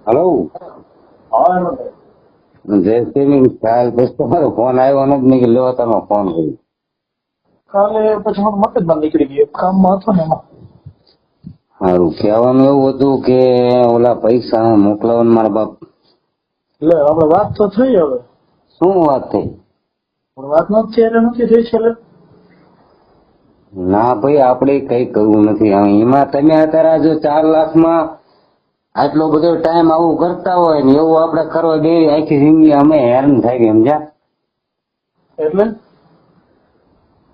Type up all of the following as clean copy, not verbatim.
Hello જય શ્રી ખ્યાલ બસ તમારો ફોન આવ્યો નથી મેં લો તમે ફોન કર્યો કાલે પછી હું મગજમાં નીકળી ગયો કામમાં હતો ને એમાં. સારું કહેવાનું એવું હતું કે ઓલા પૈસા મોકલાવાનું મારા બાપ એટલે આપણે વાત તો થઈ હવે શું વાત થઈ પણ વાત નથી એટલે નથી થઈ છેલ્લે. ના ભાઈ આપણે કઈ કરવું નથી એમાં તમે અત્યારે જો 4 લાખમાં આટલો બધો ટાઈમ આવું કરતા હોય ને એવું આપણે કરવા દે આખી જિંદગી અમે હેરાન થાય ગયા સમજ્યા.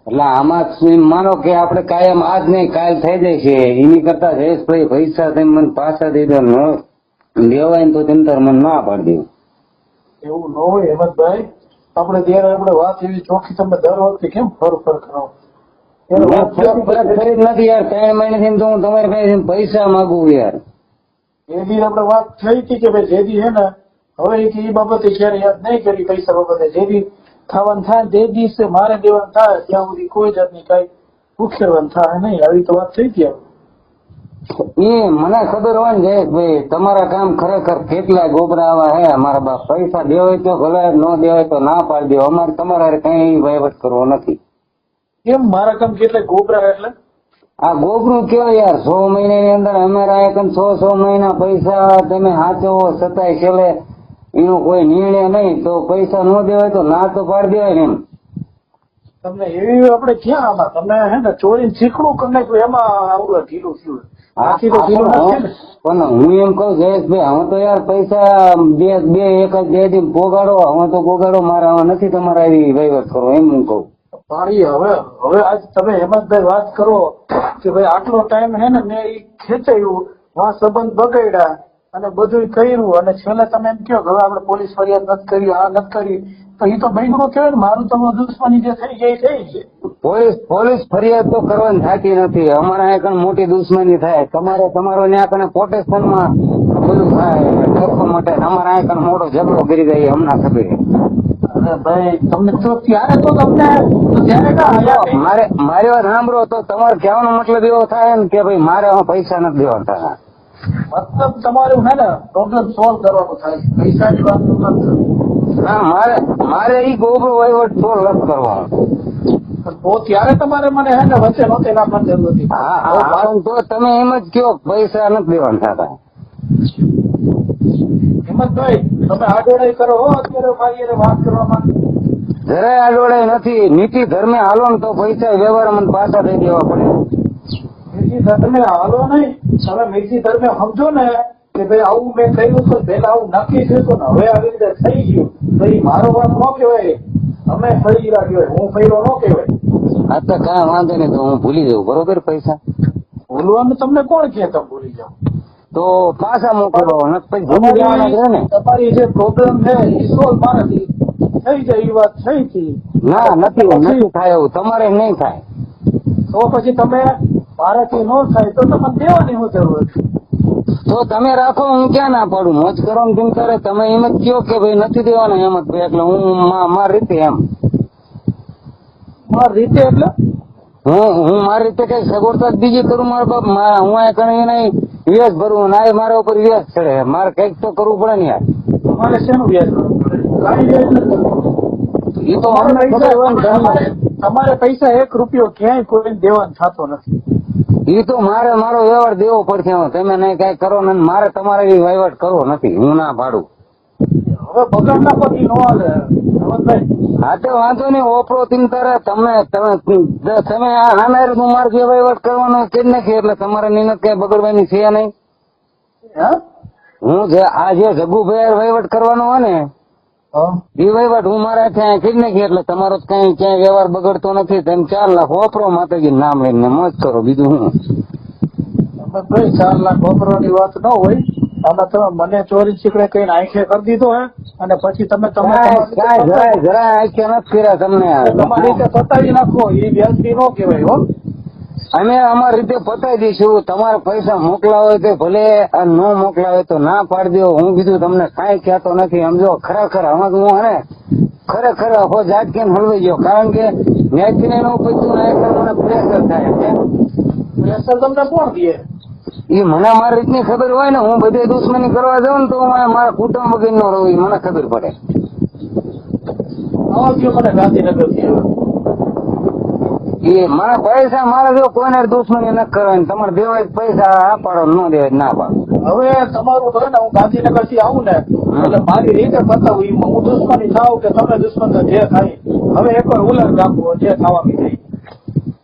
એટલે આમાં માનો કે આપણે કાયમ આજ નહીં કાલ થઈ જાય છે એની કરતા જયેશભાઈ પૈસા તમે મને પાછા દઈ દો ન લેવાય ને તો તેમ તાર મને ના પાડી દઉં. એવું ન હોય હેમંતભાઈ, આપણે જયારે આપણે વાત એવી ચોખ્ખી તમે દર વખતે કેમ ફર કરો? નથી યાર 3 મહિનાથી તો હું તમારી પાસે પૈસા માંગુ યાર. એ દી આપણે વાત થઈ હતી કે ભાઈ જેદી હે ને હવે એ બાબતે ક્યારે યાદ નહીં કરી પૈસા બાબતે. જેદી ખાવાનું થાય તે દિવસે મારે દેવાનું થાય ત્યાં સુધી કોઈ જાતની કઈ ઉખેરવાનું થાય નહીં. આવી તો વાત થઈ હતી. એ મને ખબર હોય ને જયેશભાઈ તમારા કામ ખરેખર કેટલા ગોબરા આવા હે અમારા બાપ. પૈસા દેવાય તો ભલે ન દેવાય તો ના પાડી દો. અમારે તમારે કઈ વહીવટ કરવો નથી. કેમ મારા કામ કેટલા ગોબરા એટલે? આ ગોબરું કયો યાર 100 મહિનાની અંદર અમારા એક 100 મહિના પૈસા તમે સાચવો છતાંય છેલ્લે એનો કોઈ નિર્ણય નહીં તો પૈસા ન દેવાય તો ના તો પાડી દેવાય ને એમ. તમને એવી આપણે ક્યાં આમાં તમે હે ને ચોરી શીખવું કરી નાખ્યું એમાં આવડું ઢીલું થયું. બાકી તો ઢીલું નથી ને. પણ હું એમ કઉ જયેશભાઈ હવે તો યાર પૈસા બે એક જ 2 દિન પોગાડો હવે તો પોગાડો મારે હવે નથી તમારે આવી વહીવટ કરો એમ હું કઉ. પાડી હવે આજ તમે હેમંતભાઈ વાત કરો કે ભાઈ આટલો ટાઈમ હે ને મેં એ ખેંચાયું વા સંબંધ બગાડ્યા અને બધું કર્યું અને છેલ્લે તમે એમ કહો કે હવે આપણે પોલીસ ફરિયાદ નથી કરી આ નથી કરી તો એ તો બહેનો કહેવાય ને મારું તો દુશ્મની જે થઈ ગઈ થઈ છે. પોલીસ ફરિયાદ તો કરવાની થતી નથી. અમારા અહીંયા કણ મોટી દુશ્મની થાય. તમારો ત્યાં કણે પ્રોટેક્શનમાં બધું થાય ઠેકવા માટે અમારા અહીંયા કણ મોટો ઝઘડો કરી જાય હમણાં ખબર. અરે ભાઈ તમને તો ત્યારે તો તમને ત્યારે મારી વાત સાંભળો તો તમારે કહેવાનો મતલબ એવો થાય ને કે ભાઈ મારે પૈસા નથી દેવાતા. મતલબ તમારું હે ને પ્રોબ્લેમ સોલ્વ કરવાનું થાય પૈસાની વાત ના મારે ઈ ગોબરો વહીવટ સોલ્વ નથી કરવાનો. તો ત્યારે તમારે મને હે ને વચ્ચે નહોતે નાખવાની જરૂર હતી. હા તો તમે એમ જ કહો પૈસા નથી દેવાના થતા. હિંમતભાઈ તમે આડોડાઈ કરો હો અત્યારે મારી વાત કરવામાં. જરાય આડોડાઈ નથી. નીતિ ધર્મે હાલો ને તો પૈસા વ્યવહાર મને પાછા દઈ દેવા પડે. નીતિ ધર્મે હાલો નહીં તમે નીતિ ધર્મે સમજો ને કે ભાઈ આવું મેં કર્યું તો પેલા આવું નક્કી થયું હતું ને હવે આવી રીતે થઈ ગયું તો એ મારો વાત ન કહેવાય. અમે ફરી કહેવાય હું ફર્યો ન કહેવાય. આ તો કાંઈ વાંધો નહીં તો હું ભૂલી જાઉં બરોબર પૈસા. ભૂલવાનું તમને કોણ કહે તમે ભૂલી જાઓ? તો પાછા મોકલો તમારી જે પ્રોબ્લેમ છે એ સોલ્વ મારાથી થઈ જાય એ વાત થઈ હતી. ના નથી થાય એવું તમારે નહીં થાય તો પછી તમે મારાથી ન થાય તો તમને દેવાની હું જરૂર હતી? તો તમે રાખો હું ક્યાં ના પાડું. મોજ કરો ને તેમ કરે તમે એમ જ કહો કે ભાઈ નથી દેવાના એમ જ ભાઈ એટલે હું મારી રીતે એમ મારી રીતે એટલે હું મારી રીતે કઈ સગવડતા જ બીજી કરું મારા બાપ. હું આ કઈ નહીં વ્યાજ ભરવું ના મારા ઉપર વ્યાજ ચડે. મારે કઈક તો કરવું પડે ને યાર. તમારે શેનું વ્યાજ ભરવું પડે? કાંઈ વ્યાજ નથી. એ તો તમારે પૈસા 1 રૂપિયો ક્યાંય કોઈ દેવાનું થતો નથી. એ તો મારો વ્યવહાર દેવો પડશે. તમે નહીં કઈ કરો ને મારે તમારે વહીવટ કરવો નથી. હું ના પાડું. હવે બગાડ નાખો ઈ નો હાલે. હા તો વાંધો નહીં ઓપરો તીમ તારે તમે આનાર હું મારે જે વહીવટ કરવાનો કરી નાખી એટલે તમારે નિયત કઈ બગડવાની છે નહીં. હું આ જે જગુભાઈ વહીવટ કરવાનો હોય ને એ વહીવટ હું મારા ત્યાં કરી નાખી એટલે તમારો કઈ ક્યાંય વ્યવહાર બગડતો નથી. તેમ 4 લાખ ઓપરો માતાજી નામ લઈને મોજ કરો બીજું હું. 4 લાખ ઓપરોની વાત ન હોય. આમાં તમે મને ચોરી ચીકડે કઈ આંખે કરી દીધો હે અને પછી તમે જરાય આંખે નથી કર્યા તમને. તમારી રીતે પતાવી નાખો એ વ્યાજબી ન કહેવાય હો. અમે અમારી રીતે પતાવી દઈશું. તમારે પૈસા મોકલાવા હોય તો ભલે ન મોકલાવે તો ના પાડી દો. હું બીજું તમને કાંઈ કહેતો નથી. સમજો ખરેખર હવે હું હે ખરેખર આખો જાત કેમ હલવાઈ ગયો કારણ કે ન્યાયથી નું પૈસું મને પ્રેશર થાય. પ્રેશર તમને કોણ દે? એ મને મારી રીતની ખબર હોય ને, હું બધે દુશ્મની કરવા જાઉં ને તો મારા કુટુંબ વગર નો રહું, એ મને ખબર પડે. આવો ગયો મને ગાંધીનગર થી. એ મારા પૈસા મારે જો કોઈને દુશ્મની ન કરવાની, તમારે દેવાય પૈસા આ પાડો, ન દેવાય ના પાડો. હવે તમારું તો ને હું ગાંધીનગર થી આવું ને એટલે મારી રીતે બતાવું, હું દુશ્મની થાવ કે તમે દુશ્મન તો જે થાય. હવે એકવાર ઉલટ રાખવું, જે થવાની થઈ.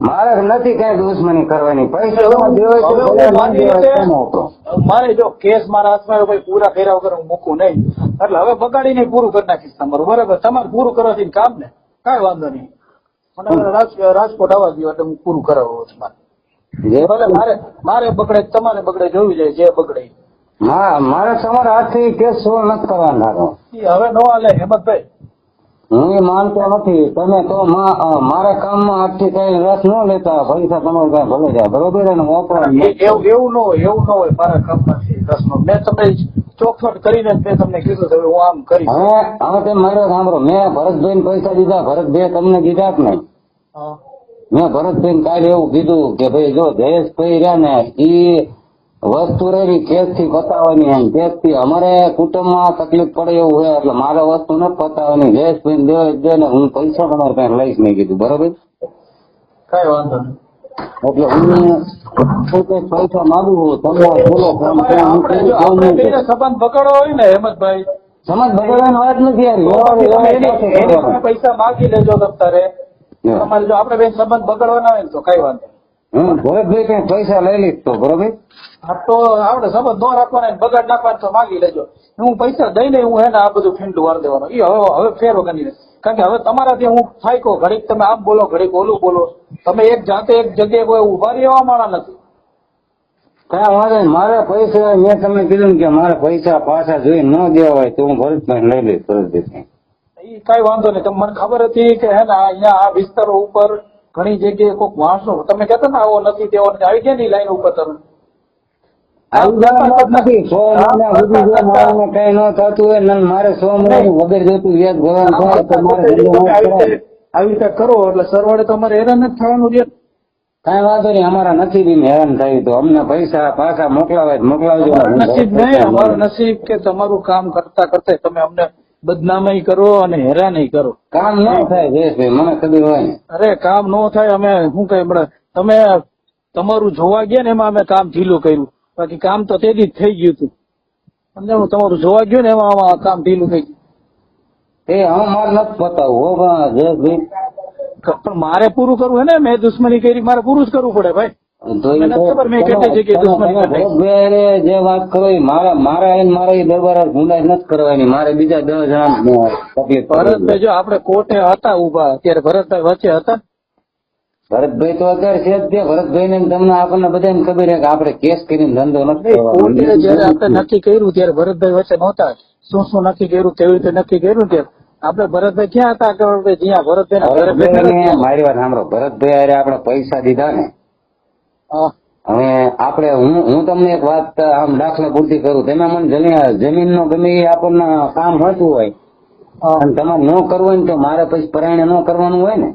મારે નથી કઈ દુશ્મની કરવાની, પૈસા દેવાય તો હવે ભલે, હું ન મારી દેવાય રીતે તો ન હતો. મારે જો કેસ મારા હાથમાં ભાઈ પૂરા કર્યા વગર હું મૂકું નહીં, એટલે હવે બગાડીને પૂરું કરી નાખીશ તમારું. બરાબર, તમારે પૂરું કરવાથી કામ ને કાંઈ વાંધો નહીં. મને હવે રાજકોટ આવવા દો એટલે હું પૂરું કરાવું છું. જે ભલે મારે બગડે તમારે બગડે જોયું જાય, જે બગડે. મારે તમારા હાથથી કેસ સોલ્વ નથી કરવાના. ઈ હવે નો હાલે હેમંતભાઈ. હું એ માનતો નથી. તમે તો મારા કામમાં હાથથી કઈ રસ ન લેતા, પૈસા તમારે કઈ ભલે જાય, બરોબર ને? એવું ન હોય મારા કામમાં રસનો. મેં તમને ચોખવટ કરીને મેં તમને કીધું હવે હું આમ કરી. હવે તમે મારો સાંભળો, મેં ભરતભાઈ ને પૈસા દીધા, ભરતભાઈ તમને દીધા જ નહીં. મેં ભરતભાઈ ને કાલે એવું કીધું કે ભાઈ જો જયેશભાઈ રહ્યા ને ઈ વસ્તુ રહી કેસ થી પતાવવાની, એમ કેસ થી અમારે કુટુંબમાં તકલીફ પડે એવું હોય એટલે મારે વસ્તુ નથી પતાવવાની, જયેશભાઈ દેવા દે ને હું પૈસા તમારે કઈ લઈશ નહીં કીધું. બરોબર, કઈ વાંધો નહીં. એટલે હું પૈસા માંગુ તમને બોલો. આપણે સંબંધ બગાડો હોય ને હેમંતભાઈ, સમાજ બગાડવાની વાત નથી યાર. તમે પૈસા માગી લેજો તમારે. તમારે જો આપણે બેન સંબંધ બગાડવાના હોય ને તો કઈ વાંધો. ભરતભાઈ કઈ પૈસા લઈ લઈશ તો બરોબર. હા તો આપણે સંબંધ ન રાખવાના, બગાડ નાખવાના તો માગી લેજો. હું પૈસા દઈને હું એને આ બધું ફીંડું વાર દેવાનું. એ હવે ફેર વગરની, કારણ કે હવે તમારાથી હું થાયકો, ઘડીક તમે આમ બોલો, ઘડીક ઓલું બોલો. તમે એક જાતે એક જગ્યાએ કોઈ ઉભા રહેવા વાળા નથી. કયા વાંધો નહીં, મારે પૈસા મેં તમને કીધું કે મારે પૈસા પાછા જોઈ ન દેવા હોય તો હું ભરતભાઈ લઈ લઈશ. ભરતભાઈ એ કઈ વાંધો નહીં. તમને મને ખબર હતી કે હે ને અહીંયા આ વિસ્તારો ઉપર ઘણી જગ્યાએ કોઈક માણસો તમે કહેતા ને આવો નથી તેવો નથી, આવી ગયા ની લાઈન ઉપર તમે આવી જવા નથી. 100 મહિના સુધી જો મારાને કઈ ન થતું હોય ને મારે 100 મહિના વગર જતું વ્યાજ ભરવાનું થાય તો મારે આવી રીતે કરો એટલે સરવાળે તમારે હેરાન જ થવાનું છે. કઈ વાંધો નહીં, અમારા નસીબ હેરાન થાય તો અમને પૈસા પાછા મોકલાવે મોકલાવજો. નસીબ નહીં, અમારું નસીબ કે તમારું કામ કરતા કરતા તમે અમને બદનામી કરો અને હેરાન કરો. કામ ન થાય જયેશભાઈ, મને ખબર હોય ને. અરે કામ ન થાય, અમે શું કઈ તમે તમારું જોવા ગયા ને એમાં અમે કામ ઢીલું કર્યું, બાકી કામ તો તેથી જ થઈ ગયું હતું. સમજે, હું તમારું જોવા ગયો ને એમાં કામ ઢીલું થઈ ગયું. હવે મારે નથી પતાવું હો જયેશભાઈ. પણ મારે પૂરું કરવું હે ને, મેં દુશ્મની કરી, મારે પૂરું જ કરવું પડે ભાઈ. જે વાત કરો મારા દરબાર ગુંડાઈ નથી કરવાની, મારે બીજા 10 જણા તકલીફ. ભરતભાઈ જો આપણે કોર્ટે હતા ઉભા ત્યારે ભરતભાઈ વચ્ચે હતા. ભરતભાઈ તો અત્યારે છે જ તે. ભરતભાઈ ને તમને આપણને બધાને ખબર છે કે આપણે કેસ કરીને ધંધો નથી કોર્ટે જયારે આપણે નક્કી કર્યું ત્યારે ભરતભાઈ વચ્ચે નહોતા. શું નક્કી કર્યું, કેવી રીતે નક્કી કર્યું ત્યારે આપણે ભરતભાઈ ક્યાં હતા કે જ્યાં ભરતભાઈ મારી વાત સાંભળો, ભરતભાઈ અરે આપણે પૈસા દીધા ને. હવે આપણે હું તમને એક વાત આમ દાખલા પૂરતી કરું, તમે મને જમીન નો ગમે એ આપણને કામ હોતું હોય અને તમારે ન કરવું હોય ને તો મારે પછી પરાયણે ન કરવાનું હોય ને.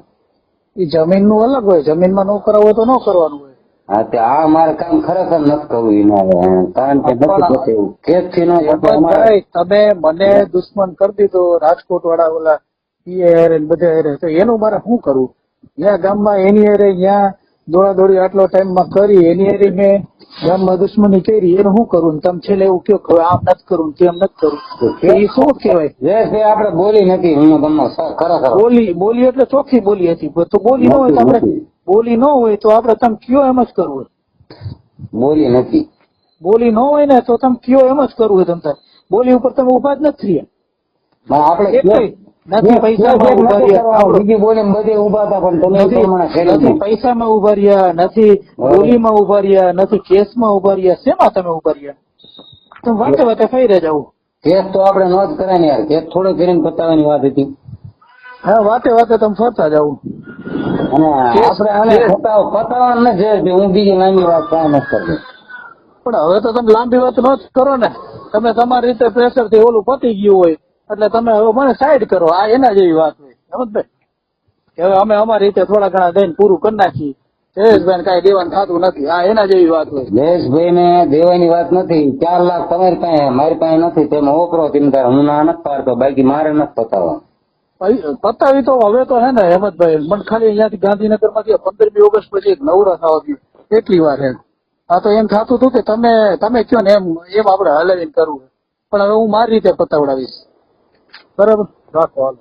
એ જમીન નું અલગ હોય, જમીનમાં ન કરાવવું હોય તો ન કરવાનું હોય. હા તે આ મારે કામ ખરેખર નથી કરવું એના, કારણ કે નથી એવું કેસ થી તમે મને દુશ્મન કરી દીધો રાજકોટ વાળા ઓલા એ બધા, તો એનું મારે શું કરવું? ત્યાં ગામમાં એની હારે ત્યાં દોડાદોડી આટલો ટાઈમમાં કરી, એની હારે મેં ગામમાં દુશ્મની કરી, એનું શું કરવું? તમે છેલ્લે એવું કયો કે આમ નથી કરવું, તેમ નથી કરવું, એ શું કહેવાય? આપણે બોલી નથી. હું તમને ખરેખર બોલી એટલે ચોખ્ખી બોલી હતી. તો બોલી ન હોય તો આપણે બોલી ન હોય તો આપણે તમે કયો એમ જ કરવું. બોલી નથી, બોલી ન હોય ને તો તમે કયો એમ જ કરવું હોય. તમે બોલી ઉપર તમે ઉભા જ નથી. આપણે નથી પૈસામાં ઉભા રહ્યા, બીજી બોલી બધે ઉભા હતા પણ નથી પૈસામાં ઉભા રહ્યા, નથી બોલીમાં ઉભા રહ્યા, નથી કેસમાં ઉભા રહ્યા. શેમાં તમે ઉભા રહ્યા? તમે વાતે વાતે ફરી જાવ. કેસ તો આપણે નો જ કરાય ને યાર, કેસ થોડો કરીને પતાવવાની વાત હતી. હા, વાતે વાતે તમે ફરતા જાવ અને આપણે આને પતાવવાનું નથી. હું બીજી લાંબી વાત કાંઈ નથી કરતી. પણ હવે તો તમે લાંબી વાત ન કરો ને, તમે તમારી રીતે પ્રેશર થી ઓલું પતી ગયું હોય એટલે તમે હવે મને સાઈડ કરો. આ એના જેવી વાત હોય સમજભાઈ. હવે અમે અમારી રીતે થોડા ઘણા દઈને પૂરું કરી નાખીએ જયેશભાઈ કઈ દેવાનું થતું નથી. હા, એના જેવી વાત હોય. જયેશભાઈ ને દેવાની વાત નથી. 4 લાખ તમારી પાસે, મારી પાસે નથી. તમે ઓપરો ચિંતા, હું ના નથી પાડતો, બાકી મારે નથી પતાવવા. પતાવી તો હવે તો હે ને હેમંતભાઈ, મને ખાલી અહીંયાથી ગાંધીનગર માંથી 15મી ઓગસ્ટ પછી એક નવરા થવા દો એટલી વાર હે. આ તો એમ થતું હતું કે તમે કયો ને એમ આપણે હલાવીને કરવું, પણ હવે હું મારી રીતે પતાવડાવીશ. બરાબર, રાખો હાલ.